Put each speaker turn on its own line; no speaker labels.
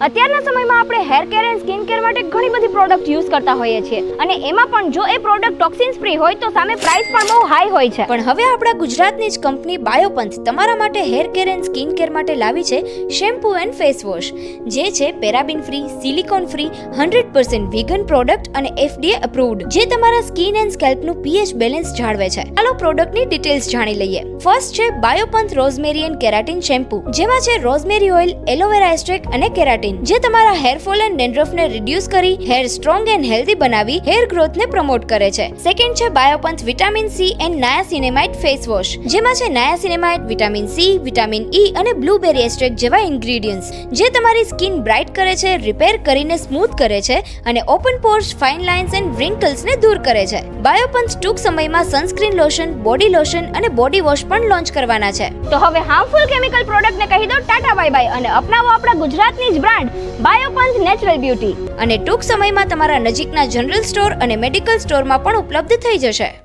અત્યારના સમયમાં આપણે hair care and skin care માટે ઘણી બધી પ્રોડક્ટ યુઝ કરતા હોઈએ છીએ અને એમાં પણ જો એ પ્રોડક્ટ ટોક્સિન્સ ફ્રી હોય તો સામે પ્રાઇસ પણ બહુ હાઈ હોય છે.
પણ હવે આપણા ગુજરાતની જ કંપની બાયોપંથ તમારા માટે hair care and skin care માટે લાવી છે શેમ્પૂ એન્ડ ફેસ વોશ, જે છે paraben free, silicone free, 100% vegan product અને FDA અપ્રુવ્ડ, જે તમારા સ્કિન એન્ડ સ્કેલ્પનું pH બેલેન્સ જાળવે છે. ચાલો પ્રોડક્ટની ડિટેલ્સ જાણી લઈએ. ફર્સ્ટ છે Biopanth rosemary and keratin shampoo, જેમાં છે રોઝમેરી ઓઇલ, એલોવેરા એસ્ટ્રેક અને કેરાટીન, જે તમારા હેર ફોલ એન્ડ ડેન્ડ્રફને રિડ્યુસ કરી હેર સ્ટ્રોંગ એન્ડ હેલ્ધી બનાવી હેર ગ્રોથને પ્રમોટ કરે છે. સેકન્ડ છે Biopanth vitamin C and niacinamide face wash, જેમાં છે niacinamide, vitamin C, vitamin E અને બ્લુબેરી એસ્ટ્રેક જેવા ઇન્ગ્રેડિયન્ટ્સ, જે તમારી સ્કિન બ્રાઇટ કરે છે, રિપેર કરીને સ્મૂથ કરે છે અને open pores, fine lines and વ્રિંકલ્સને દૂર કરે છે. બાયોપંથ ટૂંક સમયમાં સનસ્ક્રીન લોશન, બોડી લોશન અને બોડી વોશ પણ લોન્ચ કરવાના છે.
તો હવે હાર્મફુલ કેમિકલ પ્રોડક્ટને કહી દો ટાટા બાય બાય અને અપનાવો આપણા ગુજરાતની જ બ્રાન્ડ બાયોપંથ નેચરલ બ્યુટી.
અને ટૂંક સમયમાં તમારા નજીકના જનરલ સ્ટોર અને મેડિકલ સ્ટોરમાં પણ ઉપલબ્ધ થઈ જશે.